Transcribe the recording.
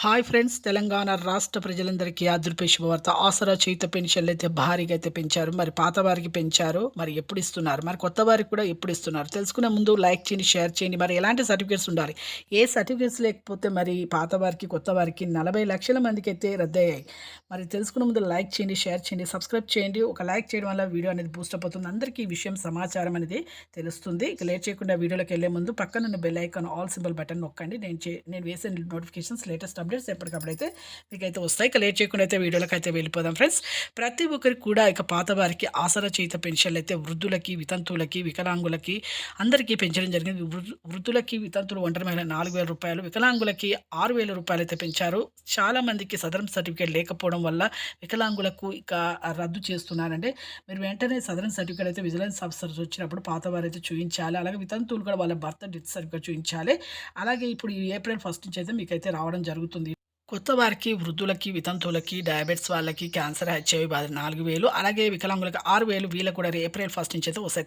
Hi friends, Telangana రాష్ట్ర ప్రజలందరికీ అదృపే శుభవార్త. ఆసరా చేయుత పెన్షన్లు అయితే భారీగా అయితే పెంచారు. మరి పాత వారికి పెంచారు, మరి ఎప్పుడు ఇస్తున్నారు, మరి కొత్త వారికి కూడా ఎప్పుడు ఇస్తున్నారు తెలుసుకునే ముందు లైక్ చేయండి, షేర్ చేయండి. మరి ఎలాంటి సర్టిఫికేట్స్ ఉండాలి, ఏ సర్టిఫికేట్స్ లేకపోతే మరి పాత వారికి కొత్త వారికి 40 లక్షల మందికి అయితే రద్దయ్యాయి. మరి తెలుసుకునే ముందు లైక్ చేయండి, షేర్ చేయండి, సబ్స్క్రైబ్ చేయండి. ఒక లైక్ చేయడం వల్ల వీడియో అనేది బూస్టప్ అవుతుంది, అందరికీ ఈ విషయం సమాచారం అనేది తెలుస్తుంది. ఇక లేట్ చేయకుండా వీడియోలోకి వెళ్ళే ముందు పక్కనున్న bell icon all symbol button నొక్కండి. నేను వేసే నోటిఫికేషన్స్ లేటెస్ట్ అప్డేట్స్ ఎప్పటికప్పుడైతే మీకైతే వస్తాయి. ఇక లేట్ చేయకుండా అయితే వీడియోలోకి అయితే వెళ్ళిపోదాం ఫ్రెండ్స్. ప్రతి ఒక్కరికి కూడా ఇక పాత వారికి ఆసరా చేయుత పెన్షన్లు అయితే వృద్ధులకి, వితంతువులకి, వికలాంగులకి అందరికీ పెంచడం జరిగింది. వృద్ధులకి, వితంతులు ఒంటరి మహిళ 4,000 రూపాయలు, వికలాంగులకి 6,000 రూపాయలు అయితే పెంచారు. చాలా మందికి సదరం సర్టిఫికేట్ లేకపోవడం వల్ల వికలాంగులకు ఇక రద్దు చేస్తున్నారంటే మీరు వెంటనే సదరన్ సర్టిఫికేట్ అయితే విజిలెన్స్ ఆఫీసర్స్ వచ్చినప్పుడు పాత వారైతే చూపించాలి. అలాగే వితంతువులు కూడా వాళ్ళ భర్త డెత్ సర్టిఫికేట్ చూపించాలి. అలాగే ఇప్పుడు ఈ ఏప్రిల్ 1 నుంచి అయితే మీకైతే రావడం జరుగుతుంది. కొత్త వారికి, వృద్ధులకి, వితంతువులకి, డయాబెటిస్ వాళ్ళకి, క్యాన్సర్, హెచ్ఐవి బాధ 4,000, అలాగే వికలాంగులకి 6,000 వీళ్ళకి కూడా ఏప్రిల్ 1 నుంచి అయితే వస్తాయి.